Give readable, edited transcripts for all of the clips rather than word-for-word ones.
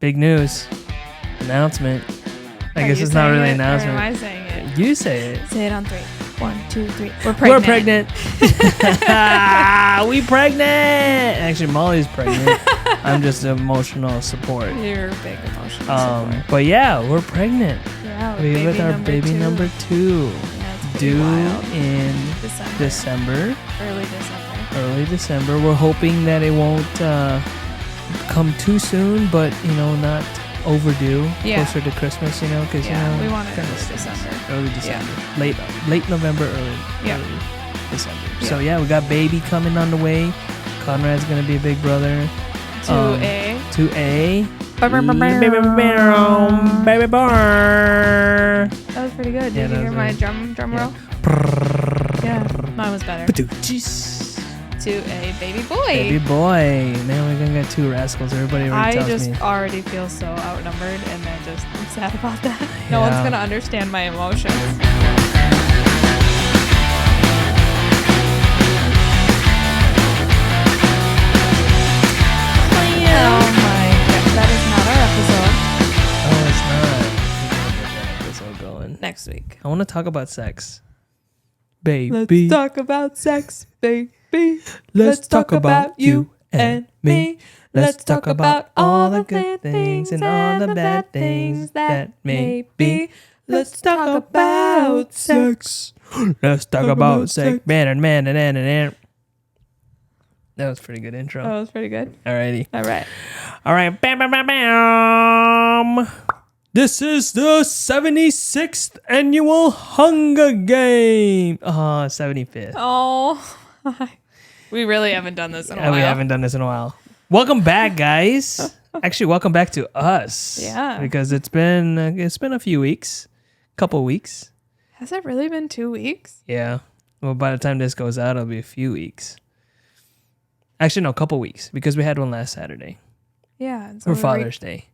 Big news. Announcement. I guess it's not really an announcement. Or am I saying it? You say it. Say it on 3. 1, 2, 3. We're pregnant. We're pregnant. We pregnant. Actually, Molly's pregnant. I'm just emotional support. You're a big emotional support. But yeah, we're pregnant. Yeah, We're with our baby number 2. Yeah, it's Due wild. in December. Early December. We're hoping that it won't come too soon, but not overdue. Yeah. Closer to Christmas, because we want it early December. Early December. Yeah. Late November, early December. Yeah. So yeah, we got baby coming on the way. Conrad's gonna be a big brother. 2A. 2A. Baby bar. That was pretty good. Did you hear my drum roll? Yeah, mine was better. 2A, baby boy. Baby boy. Man, we're gonna get 2 rascals. Everybody already tells me. I just already feel so outnumbered, and I'm sad about that. No one's gonna understand my emotions. Oh my god, that is not our episode. Oh, it's not. We're gonna get that episode going Next week. I want to talk about sex. Baby. Let's talk about sex, baby. Let's talk about you and me. Let's talk about all the good things and all the bad things that may be. Let's talk about sex. Let's talk about sex. Man. That was a pretty good intro. That was pretty good. Alrighty. All right. Bam, bam, bam, bam. This is the 76th annual Hunger Game. 75th. Oh, we really haven't done this in a while. We haven't done this in a while. Welcome back, guys. Actually, welcome back to us. Yeah. Because it's been a few weeks, couple weeks. Has it really been 2 weeks? Yeah. Well, by the time this goes out, it'll be a few weeks. Actually, no, a couple weeks because we had one last Saturday. Yeah. For Father's Day.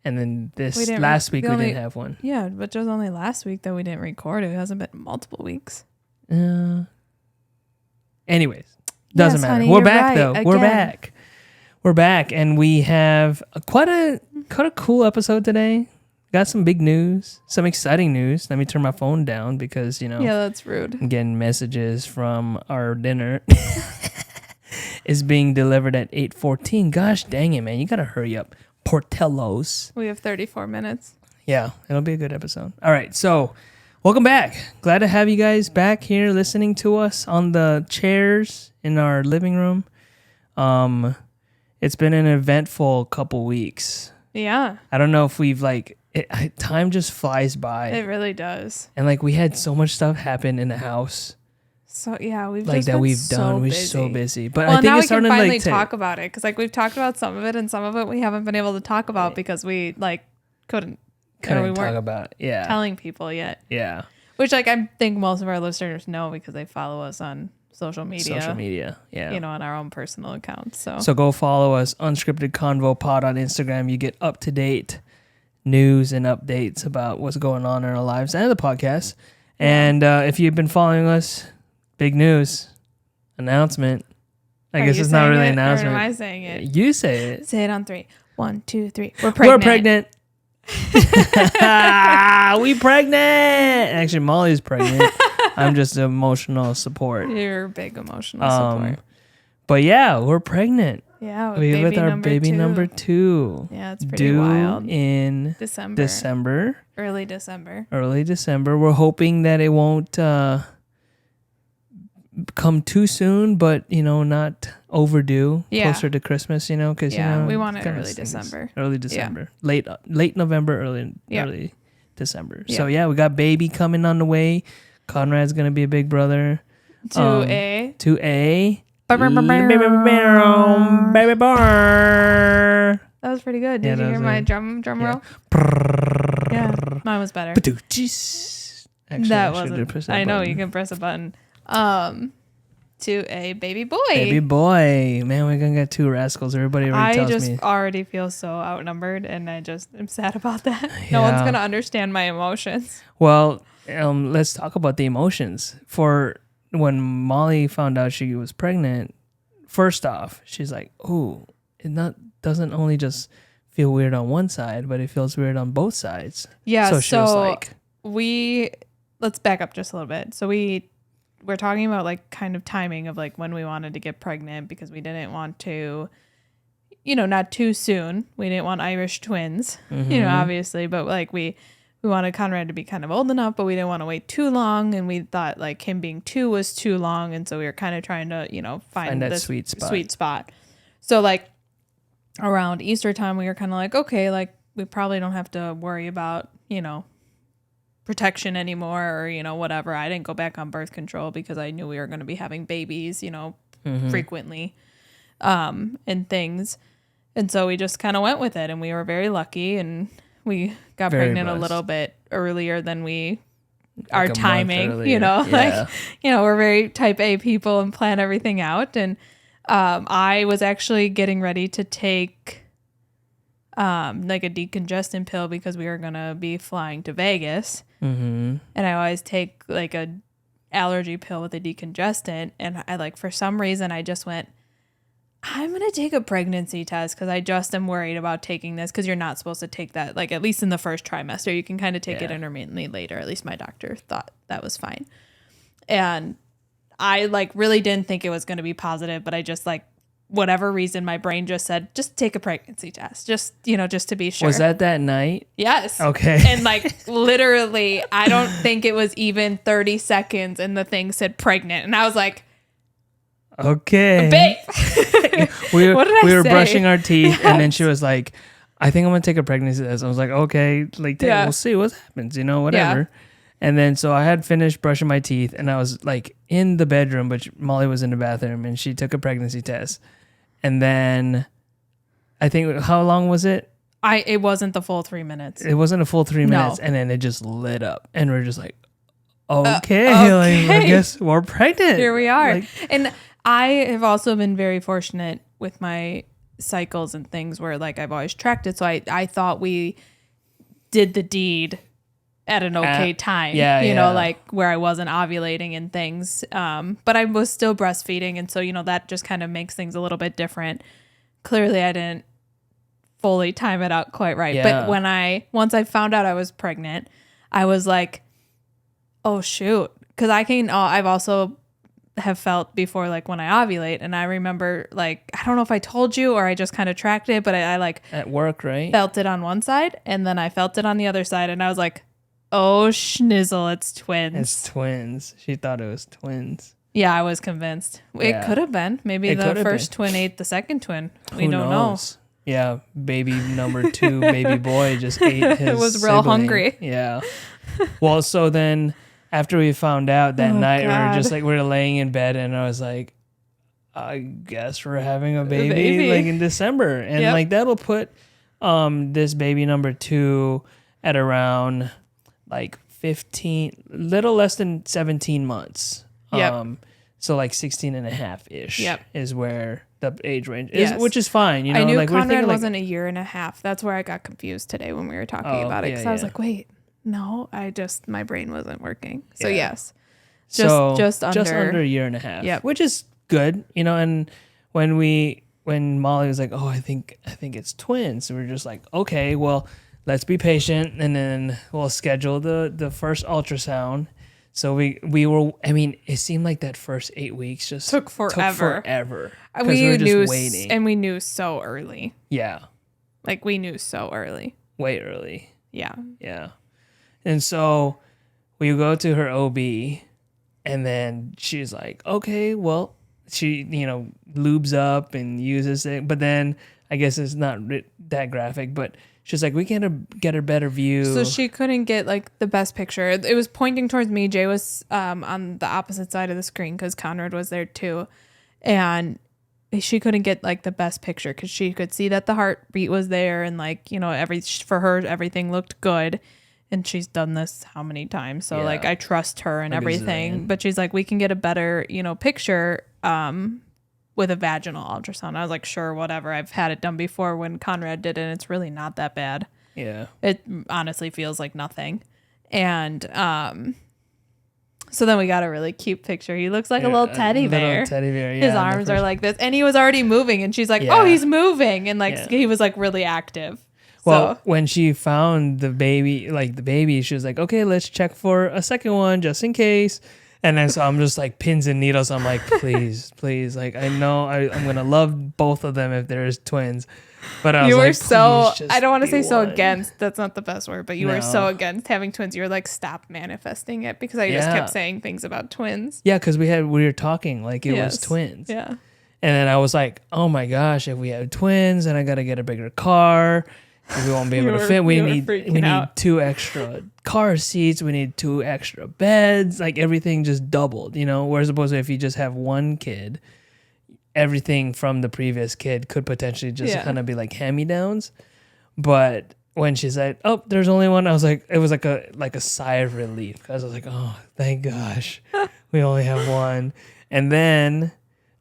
And then last week we didn't have one. Yeah, but just only last week that we didn't record. It hasn't been multiple weeks. Anyways, doesn't matter. Honey, We're back though. Again. We're back, and we have quite a cool episode today. Got some big news, some exciting news. Let me turn my phone down because Yeah, that's rude. I'm getting messages from our dinner. Is being delivered at 8:14. Gosh dang it, man! You gotta hurry up. Portillo's. We have 34 minutes. Yeah, it'll be a good episode. All right, so welcome back. Glad to have you guys back here listening to us on the chairs in our living room. It's been an eventful couple weeks. Yeah. I don't know if we've time just flies by. It really does. And we had so much stuff happen in the house. So yeah, we've We're so busy. But I think now it's we can starting finally talk about it because we've talked about some of it and some of it we haven't been able to talk about because we couldn't talk about it. Yeah. Telling people yet. Yeah. Which I think most of our listeners know because they follow us on social media. Yeah. On our own personal accounts. So go follow us, Unscripted Convo Pod on Instagram. You get up to date news and updates about what's going on in our lives and the podcast. And if you've been following us. Big news. Announcement. I guess it's not really an announcement. Or am I saying it? You say it. Say it on 3. 1, 2, 3. We're pregnant. We pregnant. Actually, Molly's pregnant. I'm just emotional support. You're a big emotional support. But yeah, we're pregnant. Yeah, we're with our baby number 2. Yeah, it's pretty wild. In December. Early December. We're hoping that it won't come too soon, but not overdue. Closer to Christmas, because we want it early December. Late November, early December. So yeah, we got baby coming on the way. Conrad's gonna be a big brother. 2A. 2A. Baby bar. That was pretty good. Did you hear my drum roll? Yeah, mine was better. Actually, that wasn't. I know you can press a button. 2A, baby boy. Baby boy. Man, we're gonna get 2 rascals. Everybody already tells me. I just already feel so outnumbered, and I'm sad about that. No one's gonna understand my emotions. Well, let's talk about the emotions. For when Molly found out she was pregnant, first off, she's like, "Oh, it doesn't only just feel weird on one side, but it feels weird on both sides. Yeah. So she was like, let's back up just a little bit. So we're talking about like kind of timing of like when we wanted to get pregnant, because we didn't want to, not too soon. We didn't want Irish twins, obviously, but like we wanted Conrad to be kind of old enough, but we didn't want to wait too long. And we thought like him being 2 was too long. And so we were kind of trying to, find that sweet spot. So like around Easter time, we were kind of like, okay, like we probably don't have to worry about, protection anymore or, whatever. I didn't go back on birth control because I knew we were going to be having babies, frequently, and things. And so we just kind of went with it, and we were very lucky, and we got pregnant a little bit earlier than our timing, we're very type A people and plan everything out. And I was actually getting ready to take like a decongestant pill because we were going to be flying to Vegas. And I always take like a allergy pill with a decongestant. And I like, for some reason, I just went, I'm going to take a pregnancy test because I just am worried about taking this, because you're not supposed to take that, like at least in the first trimester. You can kind of take it intermittently later. At least my doctor thought that was fine. And I like really didn't think it was going to be positive, but I just like, whatever reason, my brain just said, just take a pregnancy test. Just to be sure. Was that night? Yes. Okay. And like literally, I don't think it was even 30 seconds and the thing said pregnant. And I was like, okay. Babe. we what did I were say? brushing our teeth, and then she was like, I think I'm going to take a pregnancy test. I was like, okay, like we'll see what happens, whatever. Yeah. And then so I had finished brushing my teeth, and I was like in the bedroom, but Molly was in the bathroom, and she took a pregnancy test. And then I think, how long was it? It wasn't the full 3 minutes. It wasn't a full 3 minutes. No. And then it just lit up, and we're just like, okay. Like, I guess we're pregnant. Here we are. Like, and I have also been very fortunate with my cycles and things where like I've always tracked it. So I thought we did the deed at an okay time, like where I wasn't ovulating and things. But I was still breastfeeding. And so, that just kind of makes things a little bit different. Clearly I didn't fully time it out quite right. Yeah. But once I found out I was pregnant, I was like, oh shoot. Cause I've also have felt before, like when I ovulate, and I remember like, I don't know if I told you or I just kind of tracked it, but I like at work, right? Felt it on one side and then I felt it on the other side, and I was like, oh schnizzle, it's twins. It's twins. She thought it was twins. Yeah, I was convinced. It could have been. Maybe the first twin ate the second twin. We don't know. Yeah, baby number 2, baby boy, just ate his It was real sibling. hungry. Yeah. Well, so then after we found out that night, we were laying in bed, and I was like, I guess we're having a baby. Like in December. And like that'll put this baby number 2 at around like 15, little less than 17 months. So like 16 and a half ish is where the age range is, which is fine. I knew like Conrad wasn't a year and a half. That's where I got confused today when we were talking about it. Because I was like, wait, no, my brain wasn't working. So yes, just under a year and a half, which is good, and when Molly was like, oh, I think it's twins. So we're just like, okay, well, let's be patient, and then we'll schedule the first ultrasound. So we were, it seemed like that first 8 weeks just took forever. We were just waiting. And we knew so early. Yeah. Like we knew so early. Way early. Yeah. Yeah. And so we go to her OB, and then she's like, okay, well, she, lubes up and uses it. But then I guess it's not that graphic, but she's like, we can't get a better view. So she couldn't get like the best picture. It was pointing towards me. Jay was on the opposite side of the screen because Conrad was there too. And she couldn't get like the best picture because she could see that the heartbeat was there, and like, for her, everything looked good. And she's done this how many times? So like, I trust her and everything. But she's like, we can get a better, picture with a vaginal ultrasound. I was like, sure, whatever. I've had it done before when Conrad did it, and it's really not that bad. Yeah. It honestly feels like nothing. And So then we got a really cute picture. He looks like a little teddy bear. Little teddy bear, yeah. His arms are like this. And he was already moving. And she's like, oh, he's moving. And like he was like really active. Well, when she found the baby, she was like, okay, let's check for a second one just in case. And then so I'm just like pins and needles. I'm like, please. Like, I know I'm going to love both of them if there's twins. But I was like, so, I don't want to say so against. That's not the best word, but you were so against having twins. You were like, stop manifesting it because I just kept saying things about twins. Yeah, because we were talking like it was twins. Yeah. And then I was like, oh my gosh, if we have twins, then I got to get a bigger car. We won't be able to fit. We need 2 extra car seats. We need 2 extra beds. Like everything just doubled, Whereas opposed to if you just have one kid, everything from the previous kid could potentially just kind of be like hand-me-downs. But when she said, oh, there's only one, I was like, it was like a sigh of relief because I was like, oh, thank gosh, we only have one. And then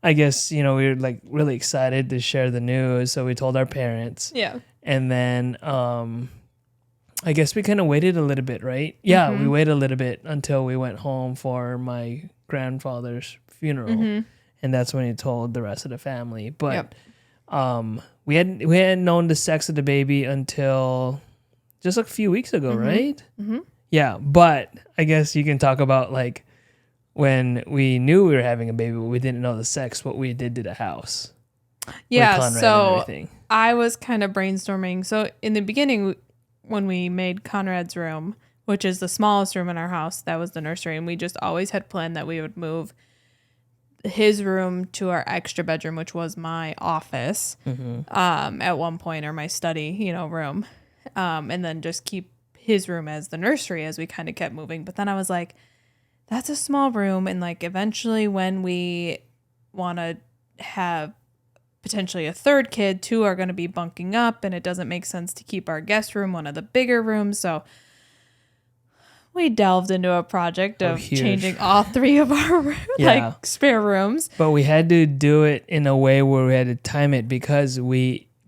I guess, we were like really excited to share the news. So we told our parents. Yeah. And then I guess we kind of waited a little bit, right? Yeah, we waited a little bit until we went home for my grandfather's funeral. Mm-hmm. And that's when he told the rest of the family. But we hadn't known the sex of the baby until just a few weeks ago, right? Mm-hmm. Yeah, but I guess you can talk about like when we knew we were having a baby, but we didn't know the sex, what we did to the house. Yeah, so I was kind of brainstorming. So in the beginning, when we made Conrad's room, which is the smallest room in our house, that was the nursery. And we just always had planned that we would move his room to our extra bedroom, which was my office at one point, or my study, room. And then just keep his room as the nursery as we kind of kept moving. But then I was like, that's a small room. And like eventually when we want to have potentially a third kid, 2 are going to be bunking up, and it doesn't make sense to keep our guest room one of the bigger rooms. So we delved into a project of changing all 3 of our spare rooms. But we had to do it in a way where we had to time it because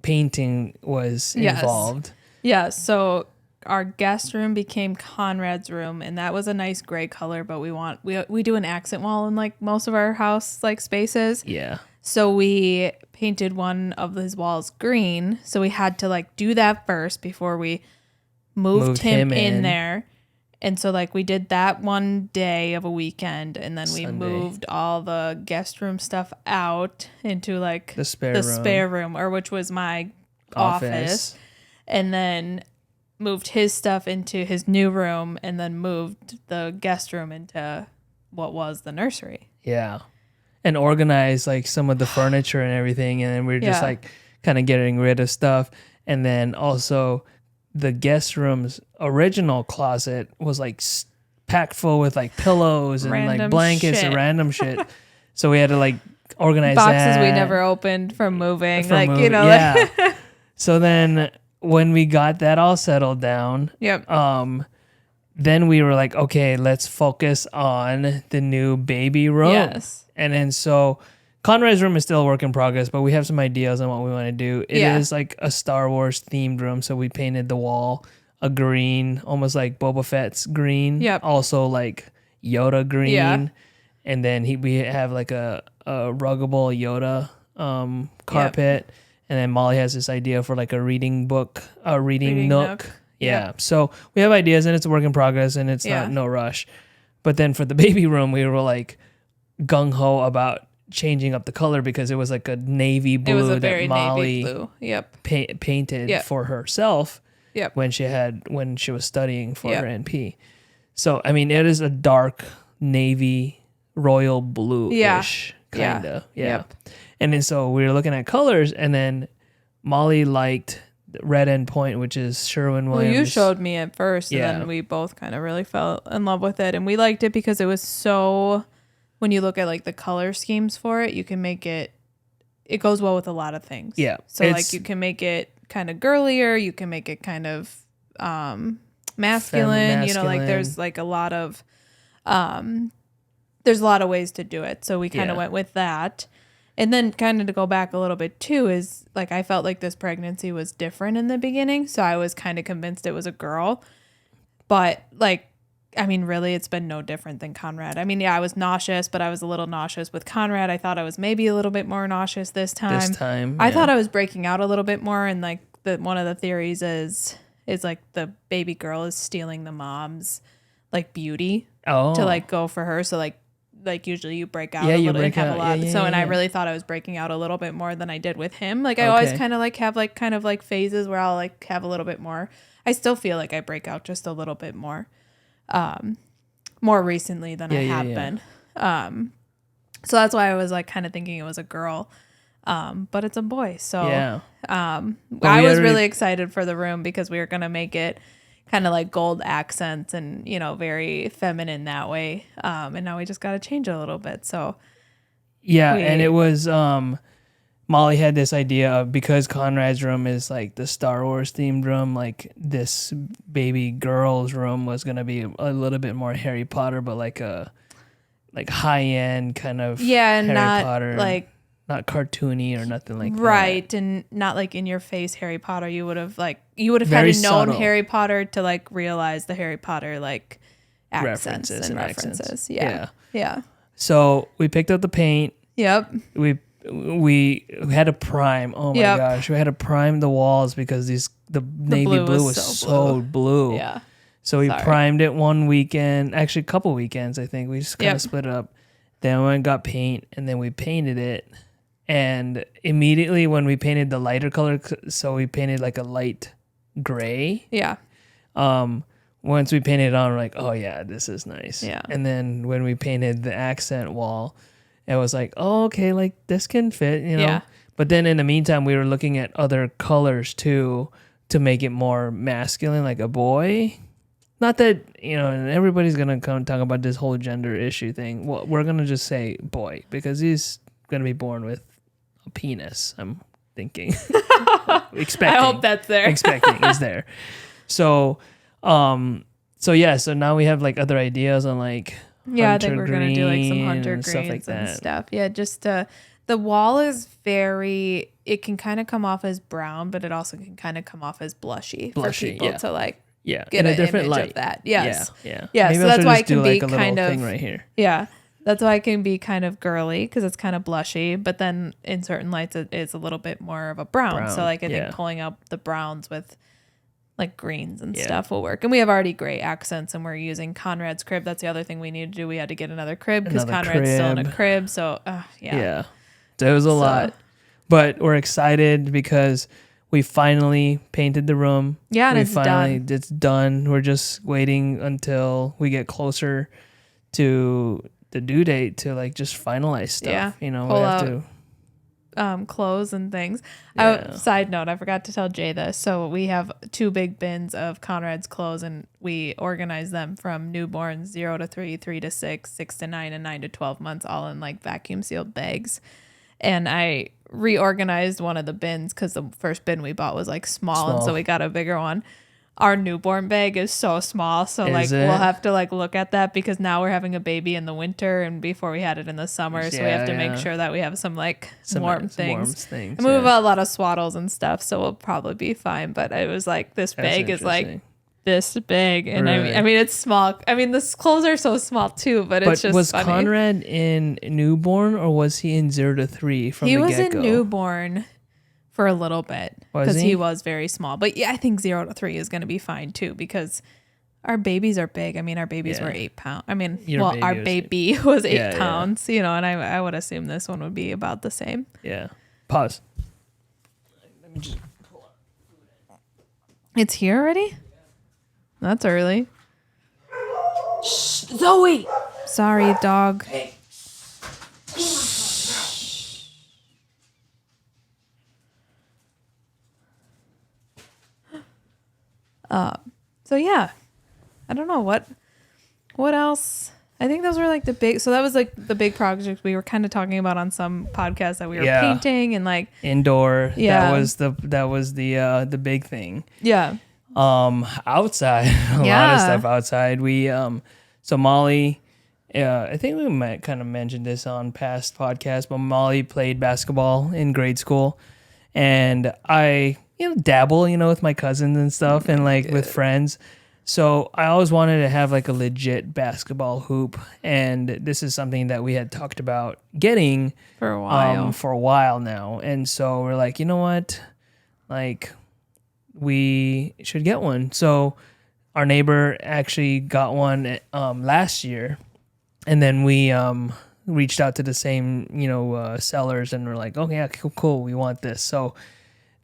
painting was involved. Yeah, so our guest room became Conrad's room, and that was a nice gray color, but we do an accent wall in like most of our house like spaces. Yeah. So we painted one of his walls green. So we had to like do that first before we moved him in there. And so like we did that one day of a weekend, and then we moved all the guest room stuff out into like the spare room, or which was my office. And then moved his stuff into his new room, and then moved the guest room into what was the nursery. Yeah. And organized like some of the furniture and everything. And then we were just like kind of getting rid of stuff. And then also the guest room's original closet was like packed full with like pillows and random like blankets and random shit. So we had to like organize boxes we never opened from moving. Like. So then when we got that all settled down, then we were like, okay, let's focus on the new baby room. Yes. And then so Conrad's room is still a work in progress, but we have some ideas on what we want to do. It is like a Star Wars themed room. So we painted the wall a green, almost like Boba Fett's green. Yep. Also like Yoda green. Yeah. And then we have like a ruggable Yoda carpet. Yep. And then Molly has this idea for like a reading nook. Yeah. So we have ideas, and it's a work in progress, and it's not no rush. But then for the baby room, we were like gung-ho about changing up the color because it was like a navy blue. It was a very Molly navy blue. Yep. Painted for herself. Yep. When she was studying for her NP. So I mean, it is a dark navy royal blue-ish kind of. Yeah. Yep. And then so we were looking at colors, and then Molly liked Red End Point, which is Sherwin-Williams. Well, you showed me at first, and then we both kind of really fell in love with it. And we liked it because it was so, when you look at like the color schemes for it, you can make it goes well with a lot of things. Yeah. So like you can make it kind of girlier, you can make it kind of masculine. You know, like there's like a lot of ways to do it. So we kind of went with that. And then kind of to go back a little bit too is like I felt like this pregnancy was different in the beginning. So I was kind of convinced it was a girl. But like I mean, really, it's been no different than Conrad. I mean, yeah, I was nauseous, but I was a little nauseous with Conrad. I thought I was maybe a little bit more nauseous this time. I thought I was breaking out a little bit more, and like one of the theories is like the baby girl is stealing the mom's like beauty to like go for her. So like usually you break out a little and have a lot. I really thought I was breaking out a little bit more than I did with him. Like I always kind of like have like kind of like phases where I'll like have a little bit more. I still feel like I break out just a little bit more recently than I have been. So that's why I was like kind of thinking it was a girl. But it's a boy. So I was really excited for the room because we were going to make it kind of like gold accents and, you know, very feminine that way. And now we just got to change it a little bit. So and it was Molly had this idea of, because Conrad's room is like the Star Wars themed room, like this baby girl's room was going to be a little bit more Harry Potter, but like a high end kind of and Harry not Potter, like not cartoony or nothing like that. Right, and not like in your face Harry Potter. You would have had Very to known subtle. Harry Potter to like realize the Harry Potter like accents and references. Yeah. So we picked up the paint. Yep. We had to prime. Oh my gosh, we had to prime the walls because the navy blue was so blue. Yeah. So we primed it one weekend, actually a couple weekends, I think. We just kind of split it up. Then we went and got paint, and then we painted it. And immediately when we painted the lighter color, so we painted like a light gray. Yeah. Once we painted it on, we're like, oh yeah, this is nice. Yeah. And then when we painted the accent wall, it was like, oh, okay, like this can fit, you know. Yeah. But then in the meantime, we were looking at other colors too to make it more masculine, like a boy. Not that, you know, and everybody's going to come talk about this whole gender issue thing. Well, we're going to just say boy because he's going to be born with a penis, I'm thinking. Expecting. I hope that's there. Expecting is there. So now we have like other ideas on like I think we're going to do like some hunter greens and stuff. Yeah, just the wall is very, it can kind of come off as brown, but it also can kind of come off as blushy for people to like get in a an different image light. of that. Yes. Yeah. Yeah. Maybe So that's why it can be like a kind of thing right here. Yeah. That's why it can be kind of girly because it's kind of blushy, but then in certain lights it is a little bit more of a brown. So like I think pulling up the browns with like greens and stuff will work. And we have already gray accents and we're using Conrad's crib. That's the other thing we need to do. We had to get another crib because Conrad's still in a crib. So So it was a lot. But we're excited because we finally painted the room. Yeah, and it's done. It's done. We're just waiting until we get closer to the due date to like just finalize stuff. Yeah. You know, Pull we have out, to clothes and things. Yeah. Side note, I forgot to tell Jay this. So we have 2 big bins of Conrad's clothes and we organize them from newborns 0 to 3, 3 to 6, 6 to 9, and 9 to 12 months, all in like vacuum sealed bags. And I reorganized one of the bins because the first bin we bought was like small, and so we got a bigger one. Our newborn bag is so small, so we'll have to like look at that because now we're having a baby in the winter and before we had it in the summer, so we have to make sure that we have some like warm things. And we have a lot of swaddles and stuff, so we'll probably be fine. But it was like this bag is like this big, and I mean it's small. I mean the clothes are so small too, but it's just was funny. Conrad in newborn or was he in 0 to 3 from the get-go? He was in newborn for a little bit because he was very small. But yeah, I think 0 to 3 is going to be fine too because our babies are big. I mean, our babies were 8 pounds. I mean, our baby was 8 pounds, you know, and I would assume this one would be about the same. Yeah. Pause. Let me just pull up. It's here already? That's early. Shh, Zoe! Sorry, dog. Hey. So yeah, I don't know what else. I think those were like the big. So that was like the big projects we were kind of talking about on some podcasts that we were painting and like indoor. Yeah, that was the big thing. Yeah. Outside, a lot of stuff outside. We so Molly, I think we might kind of mention this on past podcasts, but Molly played basketball in grade school, and I dabble with my cousins and stuff and like with friends. So I always wanted to have like a legit basketball hoop, and this is something that we had talked about getting For a while. for a while now. And so we're like, you know what, like we should get one. So our neighbor actually got one last year, and then we reached out to the same sellers, and we're like, okay, yeah, cool, we want this. So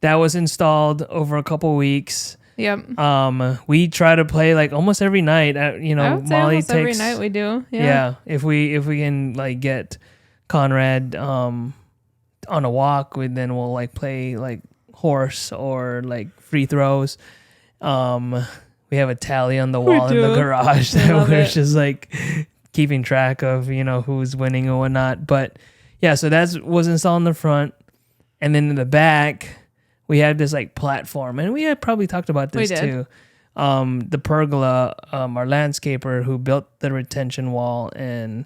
that was installed over a couple weeks. Yep. We try to play like almost every night. I would say Molly almost takes every night we do. yeah. If we can like get Conrad on a walk, then we'll like play like horse or like free throws. We have a tally on the wall in the garage that we're just like keeping track of, who's winning and whatnot. But yeah, so that was installed in the front, and then in the back we had this like platform, and we had probably talked about this too. The pergola, our landscaper who built the retention wall and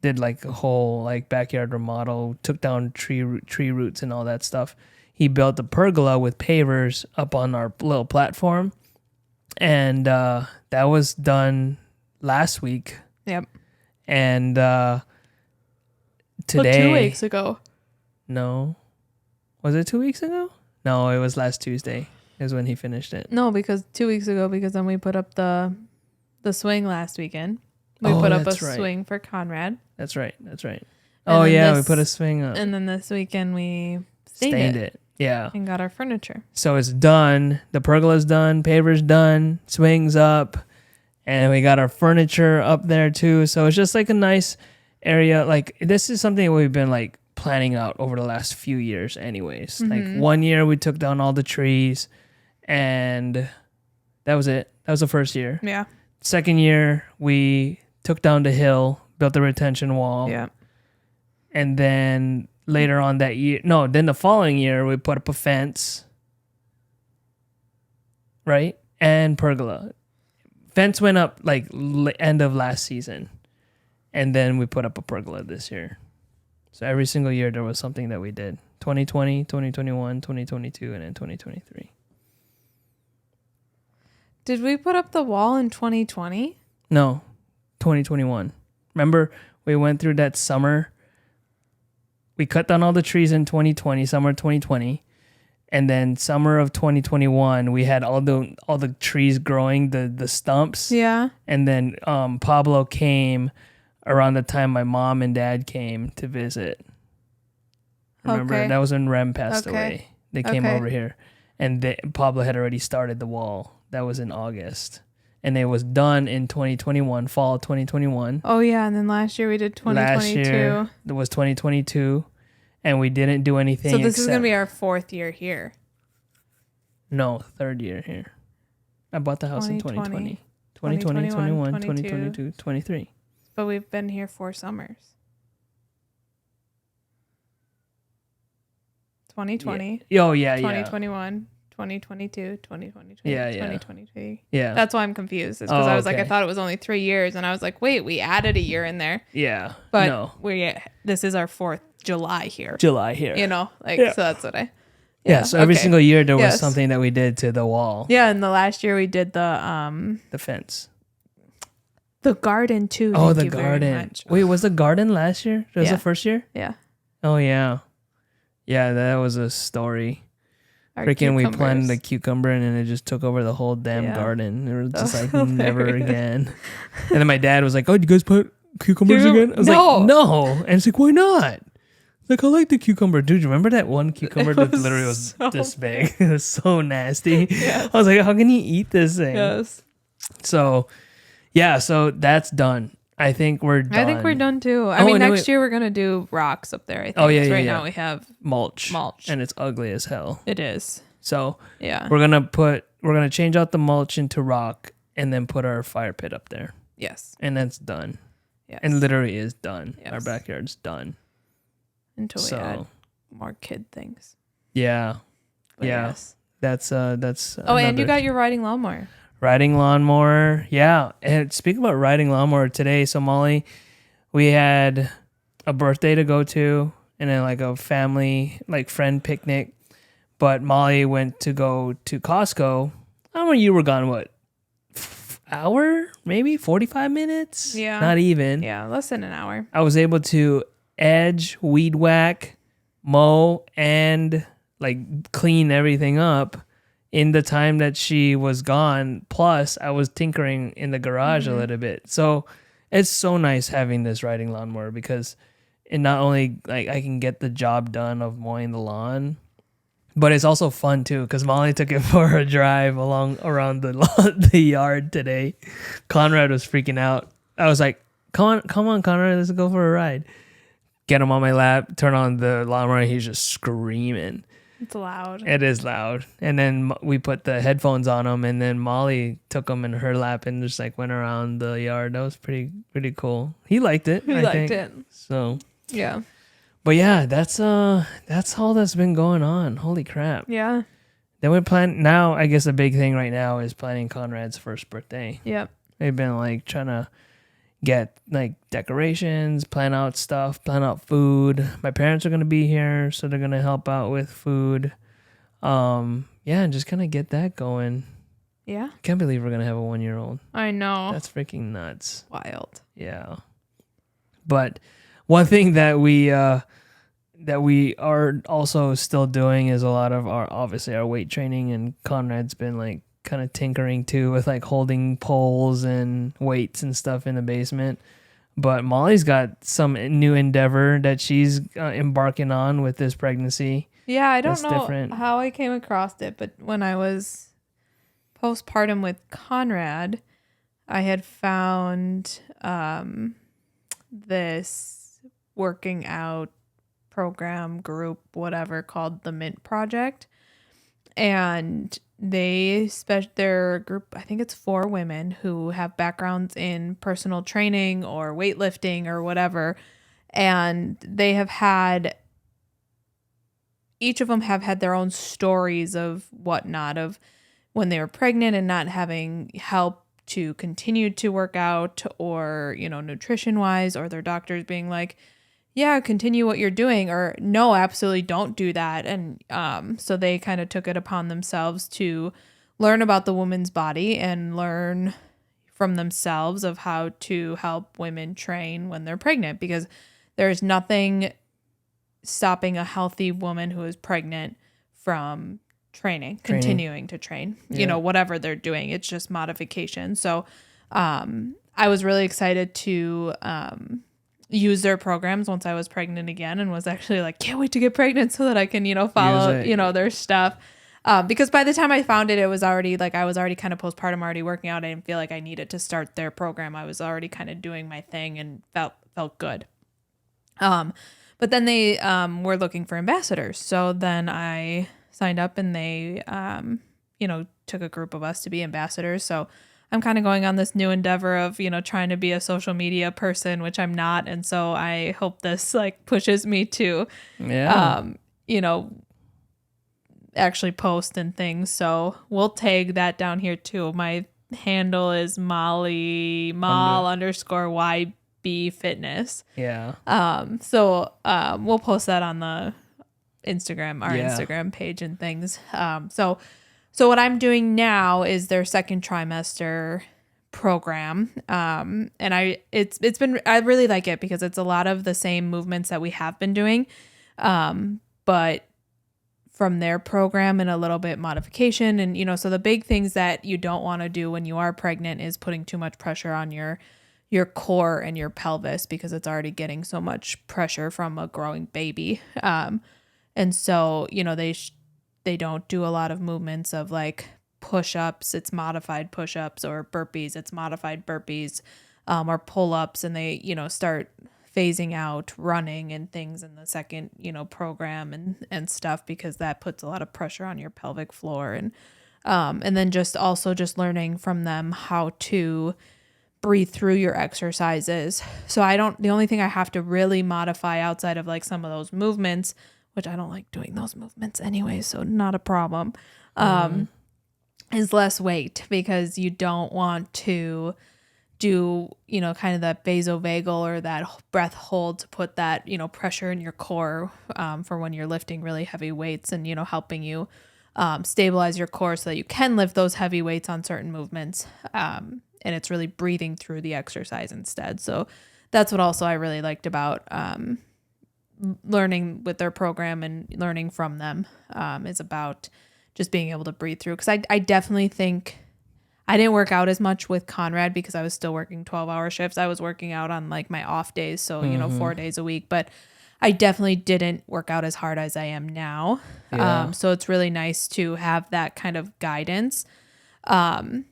did like a whole like backyard remodel, took down tree roots and all that stuff. He built the pergola with pavers up on our little platform, and that was done last week. Yep. And today, 2 weeks ago. No. Was it 2 weeks ago? No, it was last Tuesday is when he finished it. No, because 2 weeks ago, because then we put up the swing last weekend. We put up a swing for Conrad. That's right. Oh yeah, we put a swing up. And then this weekend we stained it. Yeah. And got our furniture. So it's done. The pergola's done. Paver's done. Swing's up. And we got our furniture up there too. So it's just like a nice area. Like this is something we've been like planning out over the last few years anyways. Like 1 year we took down all the trees, and that was it. That was the first year. Yeah. Second year we took down the hill, built the retention wall. Yeah. And then later on that year, then the following year we put up a fence. Right? And pergola. Fence went up like end of last season. And then we put up a pergola this year. So every single year there was something that we did. 2020, 2021, 2022, and then 2023. Did we put up the wall in 2020? No, 2021. Remember, we went through that summer. We cut down all the trees in 2020, summer 2020. And then summer of 2021, we had all the trees growing, the stumps. Yeah. And then Pablo came around the time my mom and dad came to visit. Remember? Okay. That was when Rem passed away. They came over here. And Pablo had already started the wall. That was in August. And it was done in 2021, fall 2021. Oh, yeah. And then last year we did 2022. Last year it was 2022. And we didn't do anything. So this is going to be our 4th year here. No, 3rd year here. I bought the house in 2020. 2020, 21, 2022, 23. But we've been here 4 summers. 2020. Yeah. Oh, yeah, 2021, 2022, 2022, yeah, 2023. Yeah. That's why I'm confused. It's because I was like, I thought it was only 3 years. And I was like, wait, we added a year in there. Yeah. But no. This is our 4th July here. So that's what so every single year there was something that we did to the wall. Yeah, and the last year we did the fence. The garden too. Oh, the garden. Wait, was the garden last year? Was the first year? Yeah. Oh yeah. Yeah, that was a story. Freaking, we planted the cucumber and then it just took over the whole damn garden. It was just like never again. And then my dad was like, "Oh, did you guys put cucumbers again?" I was like, "No." And it's like, "Why not?" Like, I like the cucumber. Dude, you remember that one cucumber that literally was this big? It was so nasty. Yeah. I was like, how can you eat this thing? Yes. So, yeah, so that's done. I think we're done. I think we're done too. I mean, next year we're going to do rocks up there, I think. Oh, yeah, right now we have mulch. And it's ugly as hell. It is. So, yeah. We're going to change out the mulch into rock and then put our fire pit up there. Yes. And that's done. Yes. And literally is done. Yes. Our backyard's done. Until we add more kid things. Yeah. But yeah. Yes. That's Oh, and you got your riding lawnmower. Riding lawnmower. Yeah. And speaking about riding lawnmower today, so Molly, we had a birthday to go to and then like a family, like friend picnic. But Molly went to go to Costco. I don't know, you were gone, what, hour, maybe 45 minutes. Yeah. Not even. Yeah, less than an hour. I was able to edge, weed whack, mow, and like clean everything up in the time that she was gone. Plus, I was tinkering in the garage a little bit. So it's so nice having this riding lawnmower because it not only like I can get the job done of mowing the lawn, but it's also fun too because Molly took it for a drive around the yard today. Conrad was freaking out. I was like, come on, Conrad, let's go for a ride. Get him on my lap, turn on the lawnmower, he's just screaming. It's loud. It is loud. And then we put the headphones on him, and then Molly took him in her lap and just like went around the yard. That was pretty cool. He liked it. He liked it. So yeah. But yeah, that's all that's been going on. Holy crap. Yeah. Then we plan now. I guess the big thing right now is planning Conrad's first birthday. Yep. They've been like trying to get like decorations, plan out stuff, plan out food. My parents are gonna be here, so they're gonna help out with food. Yeah, and just kind of get that going. Yeah. I can't believe we're gonna have a 1-year-old. I know. That's freaking nuts. Wild. Yeah. But one thing that we are also still doing is a lot of our weight training, and Conrad's been like kind of tinkering too with like holding poles and weights and stuff in the basement. But Molly's got some new endeavor that she's embarking on with this pregnancy. Yeah, I don't know how I came across it, but when I was postpartum with Conrad, I had found this working out program group, whatever, called the Mint Project. And their group, I think it's 4 women who have backgrounds in personal training or weightlifting or whatever. And they have had, each of them have had their own stories of whatnot, of when they were pregnant and not having help to continue to work out or, nutrition wise, or their doctors being like, yeah, continue what you're doing, or no, absolutely don't do that. And so they kind of took it upon themselves to learn about the woman's body and learn from themselves of how to help women train when they're pregnant, because there's nothing stopping a healthy woman who is pregnant from continuing to train, whatever they're doing. It's just modification. So I was really excited to use their programs once I was pregnant again, and was actually like, can't wait to get pregnant so that I can, follow, their stuff. Because by the time I found it, it was already like, I was already kind of postpartum, already working out. I didn't feel like I needed to start their program. I was already kind of doing my thing and felt good. But then they were looking for ambassadors. So then I signed up, and they, took a group of us to be ambassadors. So I'm kind of going on this new endeavor of, trying to be a social media person, which I'm not. And so I hope this like pushes me to, actually post and things. So we'll tag that down here too. My handle is Molly _YB Fitness. Yeah. So we'll post that on the Instagram page and things. So what I'm doing now is their second trimester program. And I really like it because it's a lot of the same movements that we have been doing. But from their program and a little bit modification. And, so the big things that you don't want to do when you are pregnant is putting too much pressure on your core and your pelvis, because it's already getting so much pressure from a growing baby. And so, they don't do a lot of movements of like push-ups, it's modified push-ups, or burpees, it's modified burpees, or pull-ups. And they, start phasing out running and things in the second, program and stuff, because that puts a lot of pressure on your pelvic floor. And then just learning from them how to breathe through your exercises. So the only thing I have to really modify outside of like some of those movements, which I don't like doing those movements anyway, so not a problem, is less weight, because you don't want to do, kind of that vasovagal or that breath hold to put that, pressure in your core for when you're lifting really heavy weights and, helping you stabilize your core so that you can lift those heavy weights on certain movements. And it's really breathing through the exercise instead. So that's what also I really liked about learning with their program and learning from them, is about just being able to breathe through. Because I definitely think I didn't work out as much with Conrad because I was still working 12-hour shifts. I was working out on like my off days, so 4 days a week, but I definitely didn't work out as hard as I am now. Yeah. So it's really nice to have that kind of guidance. I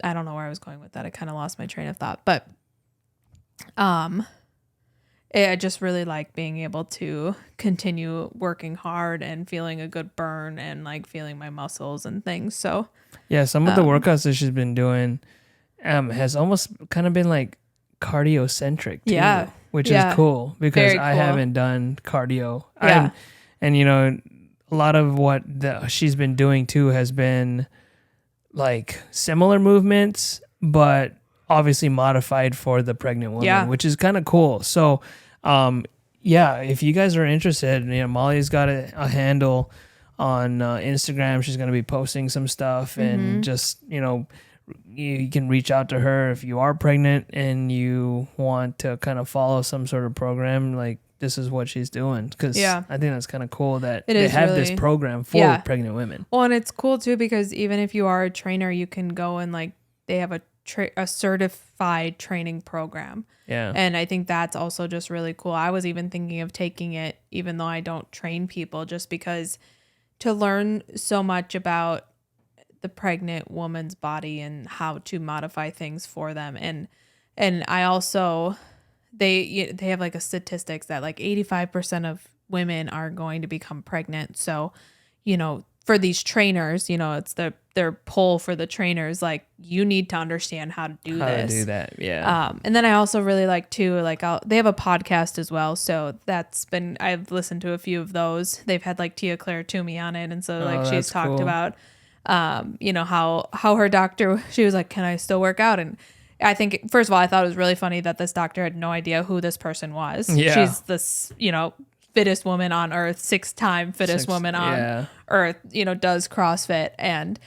don't know where I was going with that. I kind of lost my train of thought, but I just really like being able to continue working hard and feeling a good burn and like feeling my muscles and things. So yeah, some of the workouts that she's been doing has almost kind of been like cardio centric too, Yeah. which Yeah. is cool because Very I cool. haven't done cardio. Yeah. And a lot of what she's been doing too has been like similar movements, but obviously modified for the pregnant woman, Yeah. which is kind of cool. So, if you guys are interested, Molly's got a handle on Instagram. She's going to be posting some stuff, and just, you can reach out to her if you are pregnant and you want to kind of follow some sort of program. Like, this is what she's doing. Because I think that's kind of cool that they have this program for pregnant women. Well, and it's cool too because even if you are a trainer, you can go and like they have a certified training program. Yeah. And I think that's also just really cool. I was even thinking of taking it, even though I don't train people, just because to learn so much about the pregnant woman's body and how to modify things for them. And I also, they have like a statistics that like 85% of women are going to become pregnant. So, for these trainers, it's their pull for the trainers, like you need to understand how to do that. Yeah. And then I also really like too, like they have a podcast as well. So I've listened to a few of those. They've had like Tia Claire Toomey on it. And so like she's talked cool. about, how her doctor, she was like, can I still work out? And I think, first of all, I thought it was really funny that this doctor had no idea who this person was. Yeah. She's this, fittest woman on earth, 6-time fittest woman on earth, does CrossFit. And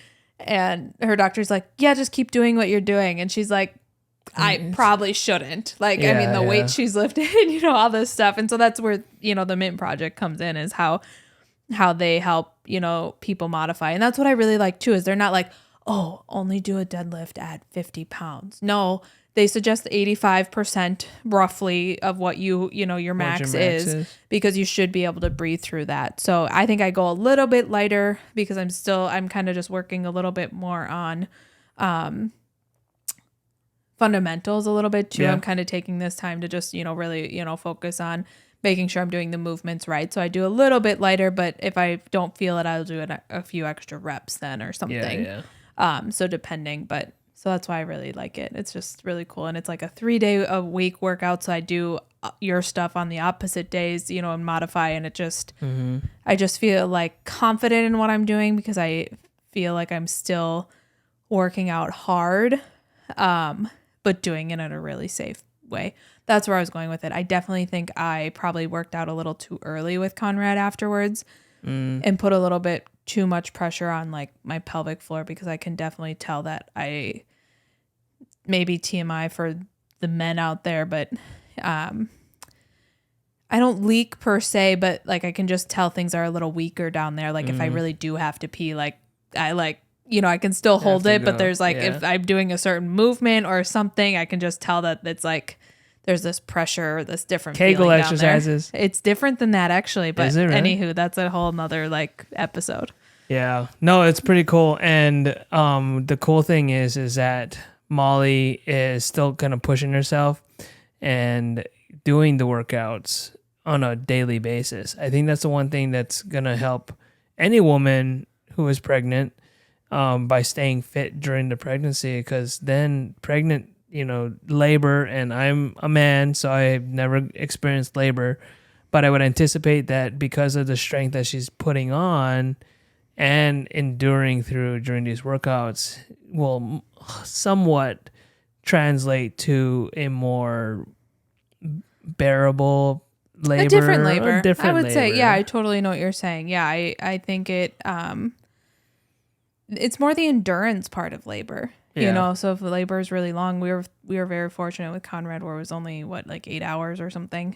her doctor's like, yeah, just keep doing what you're doing. And she's like, I probably shouldn't. Like, I mean, the weight she's lifted, all this stuff. And so that's where, the Mint Project comes in, is how they help, people modify. And that's what I really like too, is they're not like, oh, only do a deadlift at 50 pounds. No, they suggest 85% roughly of what your max is, because you should be able to breathe through that. So I think I go a little bit lighter because I'm kind of just working a little bit more on fundamentals a little bit too. I'm kind of taking this time to just, really, focus on making sure I'm doing the movements right. So I do a little bit lighter, but if I don't feel it, I'll do a few extra reps then or something. So depending, so that's why I really like it. It's just really cool. And it's like a 3-day-a-week workout. So I do your stuff on the opposite days, and modify. And it just, I just feel like confident in what I'm doing because I feel like I'm still working out hard, but doing it in a really safe way. That's where I was going with it. I definitely think I probably worked out a little too early with Conrad afterwards and put a little bit too much pressure on like my pelvic floor, because I can definitely tell that maybe TMI for the men out there, but I don't leak per se, but like I can just tell things are a little weaker down there. Like if I really do have to pee, like I can still hold it, but there's like if I'm doing a certain movement or something, I can just tell that it's like there's this pressure, this different Kegel feeling exercises. Down there. It's different than that actually, but Is it really? Anywho, that's a whole nother like episode. Yeah. No, it's pretty cool. And the cool thing is that Molly is still kind of pushing herself and doing the workouts on a daily basis. I think that's the one thing that's going to help any woman who is pregnant by staying fit during the pregnancy, because then pregnant, labor, and I'm a man, so I've never experienced labor, but I would anticipate that because of the strength that she's putting on and enduring through during these workouts will somewhat translate to a more bearable labor. A different labor. Different I would say, labor. yeah, I totally know what you're saying. Yeah, I think it's more the endurance part of labor. Yeah. You know, so if labor is really long, we were very fortunate with Conrad where it was only like 8 hours or something.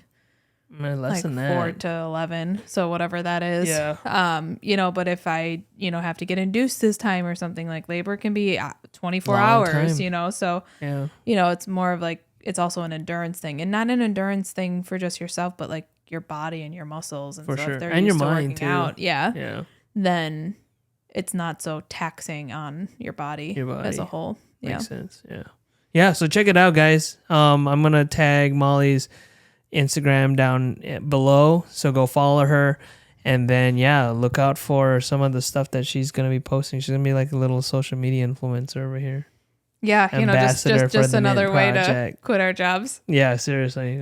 Less like than that. 4 to 11, so whatever that is. Yeah. You know, but if I, you know, have to get induced this time or something, like labor can be 24 Long hours, time. you know, so Yeah. you know, it's more of like, it's also an endurance thing, and not an endurance thing for just yourself, but like your body and your muscles and For stuff. sure. They're And used your to mind, working too. out. Yeah. Yeah. Then it's not so taxing on your body as a whole. Yeah. Makes sense. Yeah. Yeah. So check it out, guys. I'm going to tag Molly's Instagram down below. So go follow her. And then, yeah, look out for some of the stuff that she's going to be posting. She's going to be like a little social media influencer over here. Yeah. You know, Ambassador for just the another Mint way to Project. quit our jobs. Yeah, seriously.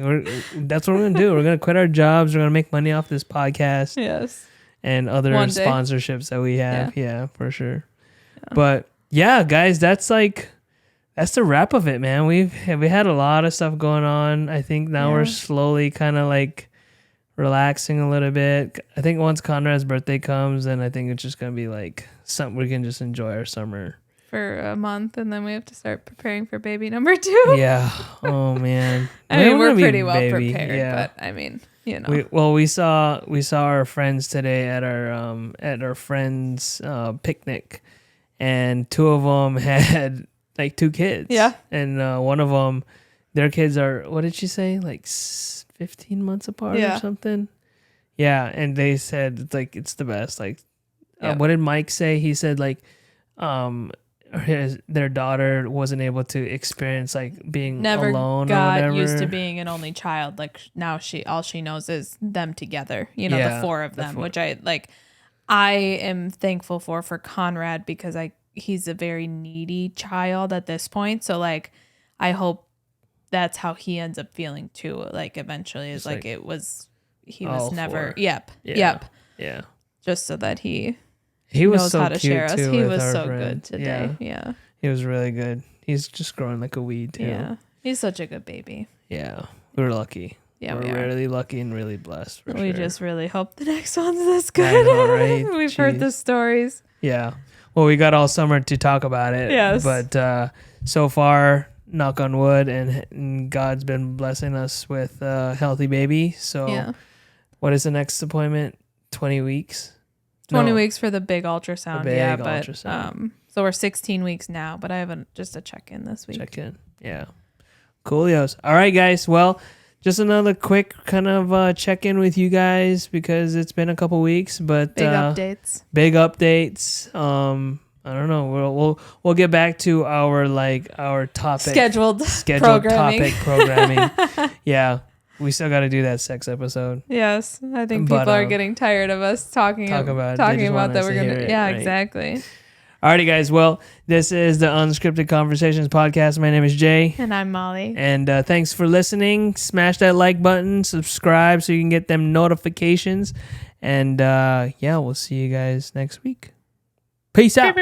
That's what we're going to do. We're going to quit our jobs. We're going to make money off this podcast. Yes. And other One day. sponsorships that we have. Yeah, for sure. Yeah. But yeah, guys, that's the wrap of it, man. We had a lot of stuff going on. I think now we're slowly kind of like relaxing a little bit. I think once Conrad's birthday comes, then I think it's just going to be like something we can just enjoy our summer. For a month, and then we have to start preparing for baby number 2. Yeah. Oh, man. I mean, we're pretty well baby. prepared, Yeah. but I mean, you know. We saw our friends today at our friends picnic, and 2 of them had like 2 kids. Yeah. And one of them, their kids are, what did she say? Like 15 months apart or something. Yeah. And they said it's like, it's the best. Like, what did Mike say? He said like, their daughter wasn't able to experience like being Never alone got or whatever. used to being an only child. Like now all she knows is them together, you know, the 4 of them, which I am thankful for Conrad, because he's a very needy child at this point. So like, I hope that's how he ends up feeling too. Like eventually is like he was never. 4. Yep. Yeah. Just so that he was knows so how to cute share us. too He with was our so friend. good today. Yeah. He was really good. He's just growing like a weed too. Yeah. He's such a good baby. Yeah. We're lucky. Yeah, we're really lucky and really blessed. We just really hope the next one's this good. Know, right? We've heard the stories. Yeah. Well, we got all summer to talk about it. Yes. But so far, knock on wood, and God's been blessing us with a healthy baby. So what is the next appointment? 20 weeks? 20 weeks for the big ultrasound. Ultrasound. So we're 16 weeks now, but I haven't just a check-in this week. Check-in. Yeah. Coolios. All right, guys. Well, just another quick kind of check-in with you guys, because it's been a couple weeks, but big updates. I don't know. We'll get back to our topic scheduled topic programming. Yeah. We still got to do that sex episode. Yes, I think people are getting tired of us talking about that. We're gonna, right? Exactly. Alrighty, guys. Well, this is the Unscripted Conversations podcast. My name is Jay, and I'm Molly. And thanks for listening. Smash that like button, subscribe so you can get them notifications. And we'll see you guys next week. Peace out.